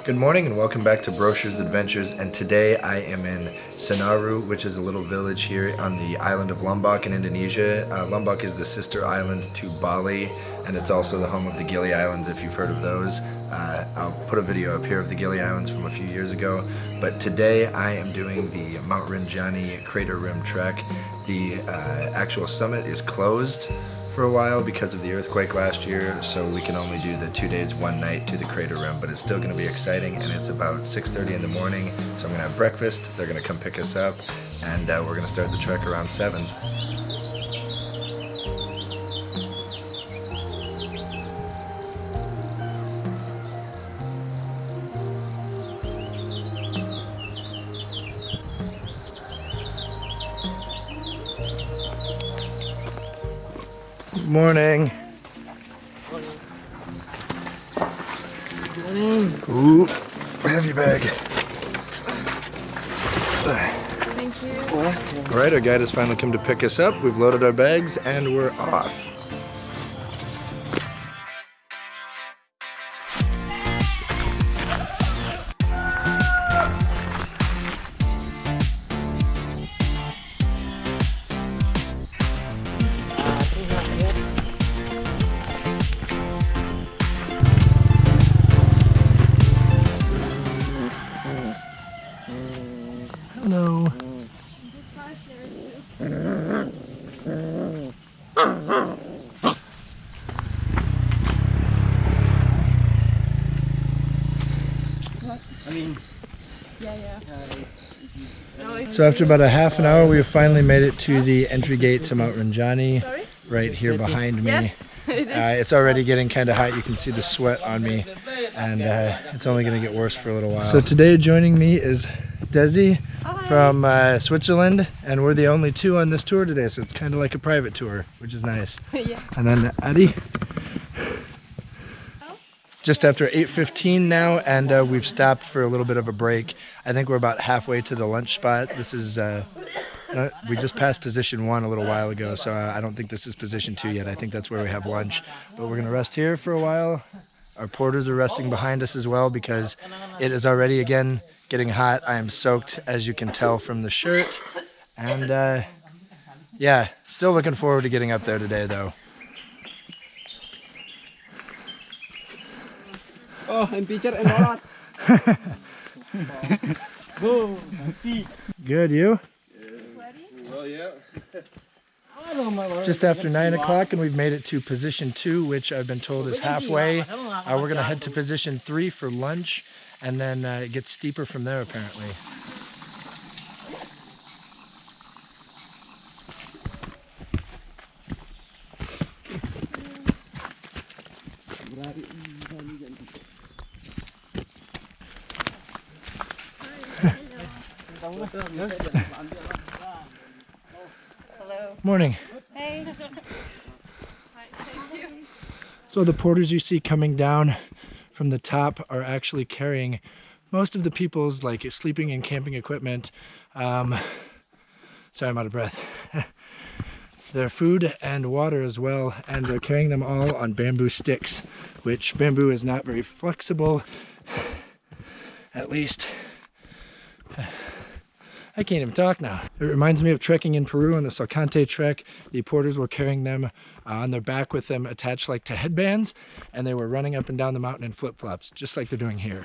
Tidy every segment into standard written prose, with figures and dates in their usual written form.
Good morning and welcome back to Brochure's Adventures, and today I am in Senaru, which is a little village here on the island of Lombok in Indonesia. Lombok is the sister island to Bali, and it's also the home of the GILI Islands, if you've heard of those. I'll put a video up here of the GILI Islands from a few years ago, but today I am doing the Mount Rinjani Crater Rim Trek. The actual summit is closed for a while because of the earthquake last year, so we can only do the 2 days, 1 night to the crater rim, but it's still going to be exciting, and it's about 6:30 in the morning, so I'm going to have breakfast, they're going to come pick us up, and we're going to start the trek around 7. Morning. Morning. Ooh, heavy bag. Thank you. All right, our guide has finally come to pick us up. We've loaded our bags and we're off. Hello. So after about a half an hour, we finally made it to the entry gate to Mount Rinjani, right here behind me. Yes, it is. It's already getting kind of hot. You can see the sweat on me, and it's only going to get worse for a little while. So today joining me is Desi from Switzerland, and we're the only two on this tour today, so it's kind of like a private tour, which is nice. Yeah. And then Adi. Just after 8:15 now, and we've stopped for a little bit of a break. I think we're about halfway to the lunch spot. This is, we just passed position 1 a little while ago, so I don't think this is position 2 yet. I think that's where we have lunch. But we're gonna rest here for a while. Our porters are resting behind us as well because it is already, again, getting hot. I am soaked, as you can tell from the shirt. And yeah, still looking forward to getting up there today though. Oh, and teacher and all Go. Good, you? Oh, yeah. Just after 9 o'clock, and we've made it to position 2, which I've been told is halfway. We're gonna head to position 3 for lunch, and then it gets steeper from there apparently. Hello. Morning. Hey. Hi, thank you. So the porters you see coming down from the top are actually carrying most of the people's like sleeping and camping equipment. Sorry, I'm out of breath. Their food and water as well, and they're carrying them all on bamboo sticks, which bamboo is not very flexible, at least. I can't even talk now. It reminds me of trekking in Peru on the Salcante trek. The porters were carrying them on their back with them attached like to headbands, and they were running up and down the mountain in flip-flops, just like they're doing here.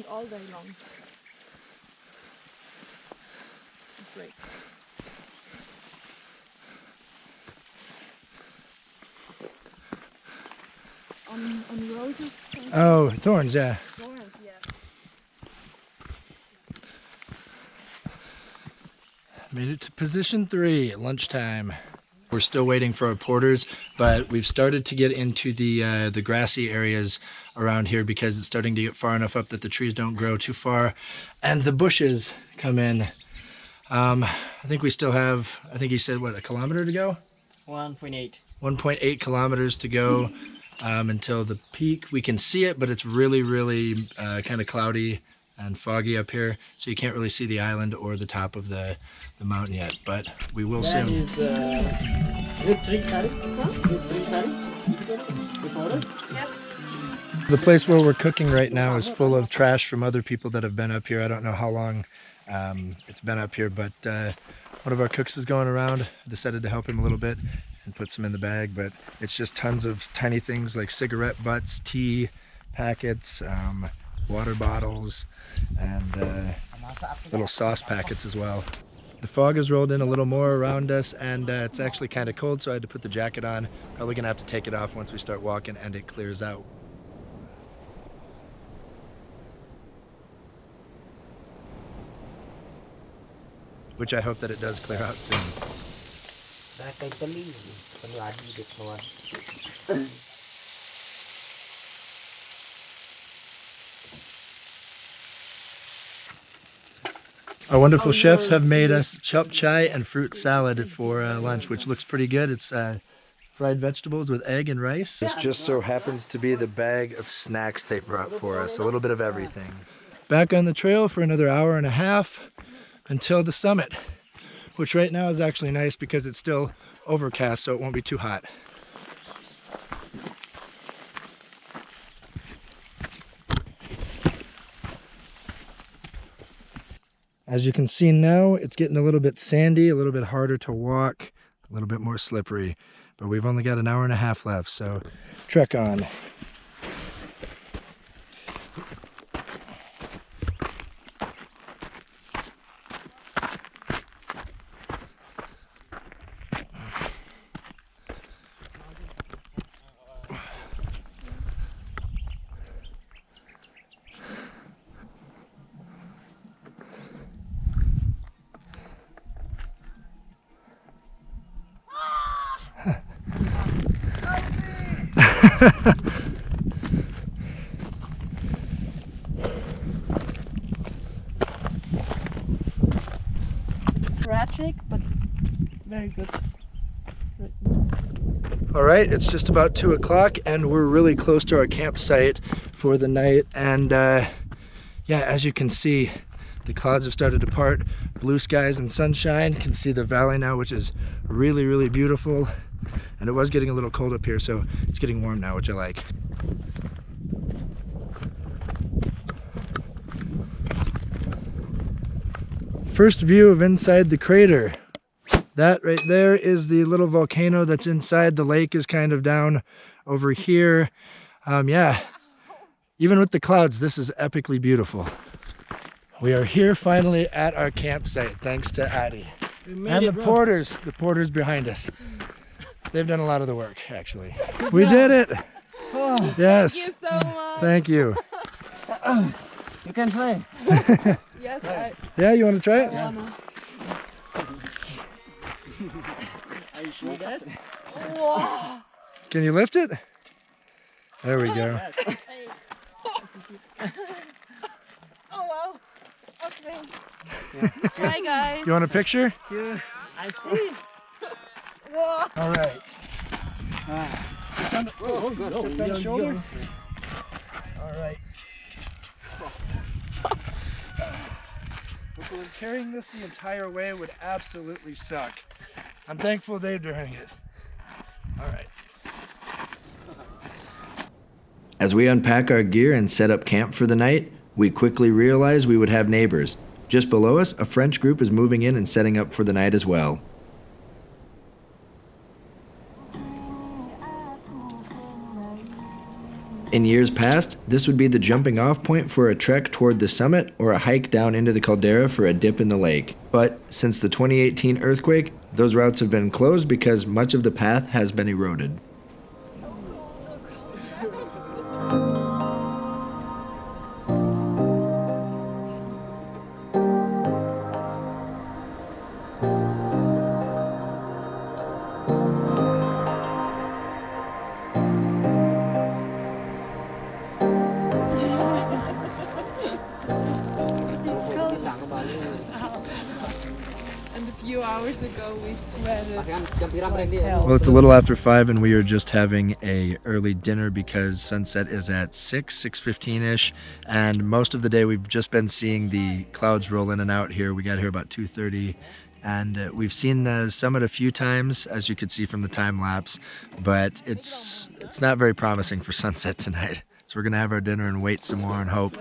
All day long. It's great. On roses. Oh, thorns, yeah. Florence, yeah. Made it to position 3 at lunchtime. We're still waiting for our porters, but we've started to get into the grassy areas around here because it's starting to get far enough up that the trees don't grow too far and the bushes come in. I think we still have, I think he said, what, a kilometer to go? 1.8. 1.8 kilometers to go until the peak. We can see it, but it's really, really kind of cloudy and foggy up here, so you can't really see the island or the top of the mountain yet, but we will That soon. is root 3, sorry. Root 3, sorry. Reporter? Yes. The place where we're cooking right now is full of trash from other people that have been up here. I don't know how long it's been up here, but one of our cooks is going around. I decided to help him a little bit and put some in the bag, but it's just tons of tiny things like cigarette butts, tea packets, water bottles, and little sauce packets as well. The fog has rolled in a little more around us, and it's actually kind of cold, so I had to put the jacket on. Probably gonna have to take it off once we start walking and it clears out. Which I hope that it does clear out soon. Our wonderful chefs have made us chop chai and fruit salad for lunch, which looks pretty good. It's fried vegetables with egg and rice. This just so happens to be the bag of snacks they brought for us, a little bit of everything. Back on the trail for another hour and a half until the summit, which right now is actually nice because it's still overcast, so it won't be too hot. As you can see now, it's getting a little bit sandy, a little bit harder to walk, a little bit more slippery, but we've only got an hour and a half left, so trek on. Tragic, but very good. All right, it's just about 2 o'clock and we're really close to our campsite for the night. And yeah, as you can see, the clouds have started to part, blue skies and sunshine. You can see the valley now, which is really, really beautiful. And it was getting a little cold up here, so it's getting warm now, which I like. First view of inside the crater. That right there is the little volcano that's inside. The lake is kind of down over here. Yeah, even with the clouds, this is epically beautiful. We are here finally at our campsite, thanks to Addie. And the porters behind us. They've done a lot of the work, actually. We did it! Oh, yes. thank you so much. Thank you. You can play. Yes, Yeah, you want to try it? I wanna. Are you sure guys? Wow. Can you lift it? There we go. Oh wow. Okay. Bye guys. You want a picture? Yeah, I see. Whoa. All right. Oh, good. Oh, Just on the shoulder? All right. Carrying this the entire way would absolutely suck. I'm thankful they're doing it. All right. As we unpack our gear and set up camp for the night, we quickly realized we would have neighbors. Just below us, a French group is moving in and setting up for the night as well. In years past, this would be the jumping off point for a trek toward the summit or a hike down into the caldera for a dip in the lake. But since the 2018 earthquake, those routes have been closed because much of the path has been eroded. hours ago we sweated. Well, it's a little after 5 and we are just having a early dinner because sunset is at 6:15ish, and most of the day we've just been seeing the clouds roll in and out here. We got here about 2:30 and we've seen the summit a few times, as you could see from the time lapse, but it's not very promising for sunset tonight. So we're gonna have our dinner and wait some more and hope.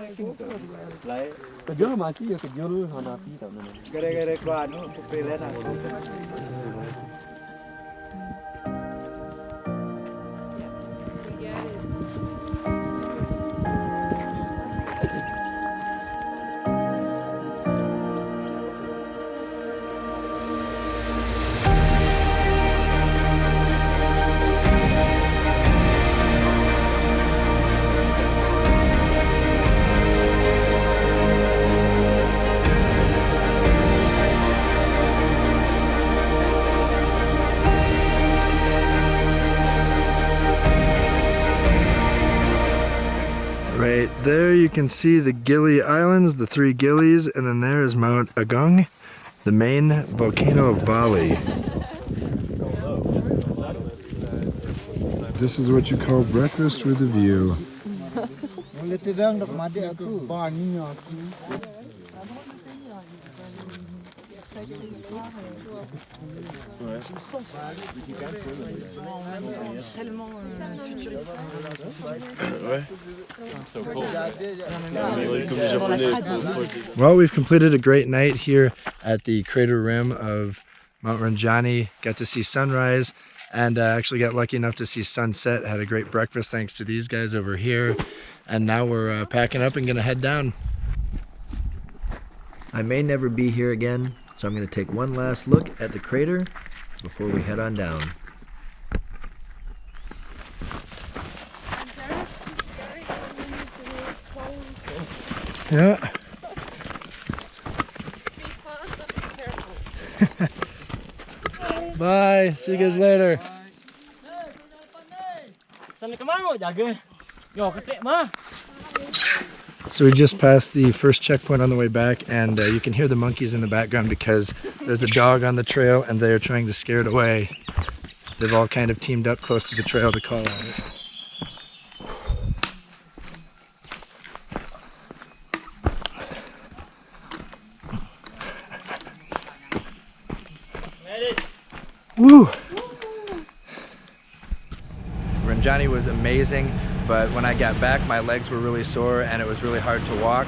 Right there you can see the Gili Islands, the 3 Gilis, and then there is Mount Agung, the main volcano of Bali. This is what you call breakfast with a view. Well, we've completed a great night here at the crater rim of Mount Rinjani. Got to see sunrise and actually got lucky enough to see sunset. Had a great breakfast thanks to these guys over here. And now we're packing up and gonna head down. I may never be here again, so I'm gonna take one last look at the crater before we head on down. Yeah. Bye. See you guys later. So we just passed the first checkpoint on the way back, and you can hear the monkeys in the background because there's a dog on the trail and they're trying to scare it away. They've all kind of teamed up close to the trail to call on it. Woo! Rinjani was amazing, but when I got back my legs were really sore and it was really hard to walk.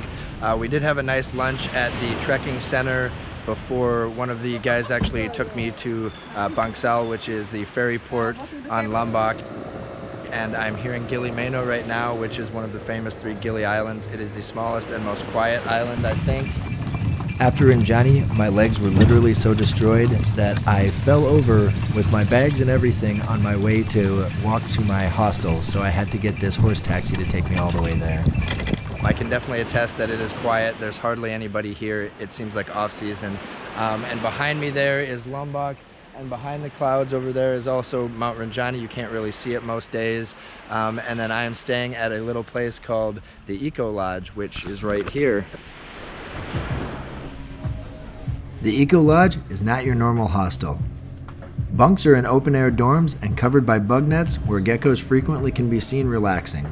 We did have a nice lunch at the trekking center before one of the guys actually took me to Bangsal, which is the ferry port on Lombok. And I'm here in GILI MENO right now, which is one of the famous 3 Gili Islands. It is the smallest and most quiet island, I think. After Rinjani, my legs were literally so destroyed that I fell over with my bags and everything on my way to walk to my hostel, so I had to get this horse taxi to take me all the way there. I can definitely attest that it is quiet. There's hardly anybody here. It seems like off-season. And behind me there is Lombok, and behind the clouds over there is also Mount Rinjani. You can't really see it most days. And then I am staying at a little place called the Eco Lodge, which is right here. The Eco Lodge is not your normal hostel. Bunks are in open-air dorms and covered by bug nets where geckos frequently can be seen relaxing.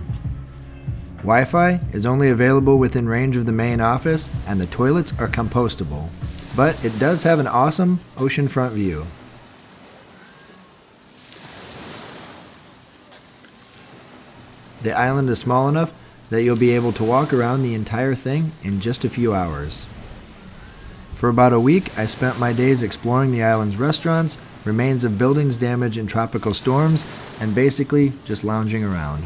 Wi-Fi is only available within range of the main office, and the toilets are compostable. But it does have an awesome oceanfront view. The island is small enough that you'll be able to walk around the entire thing in just a few hours. For about a week, I spent my days exploring the island's restaurants, remains of buildings damaged in tropical storms, and basically just lounging around.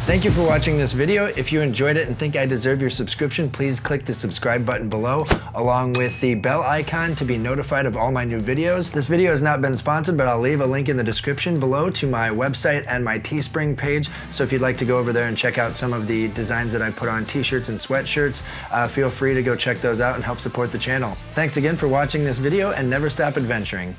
Thank Thank you for watching this video. If you enjoyed it and think I deserve your subscription, please click the subscribe button below, along with the bell icon to be notified of all my new videos. This video has not been sponsored, but I'll leave a link in the description below to my website and my Teespring page. So if you'd like to go over there and check out some of the designs that I put on t-shirts and sweatshirts, feel free to go check those out and help support the channel. Thanks again for watching this video, and never stop adventuring.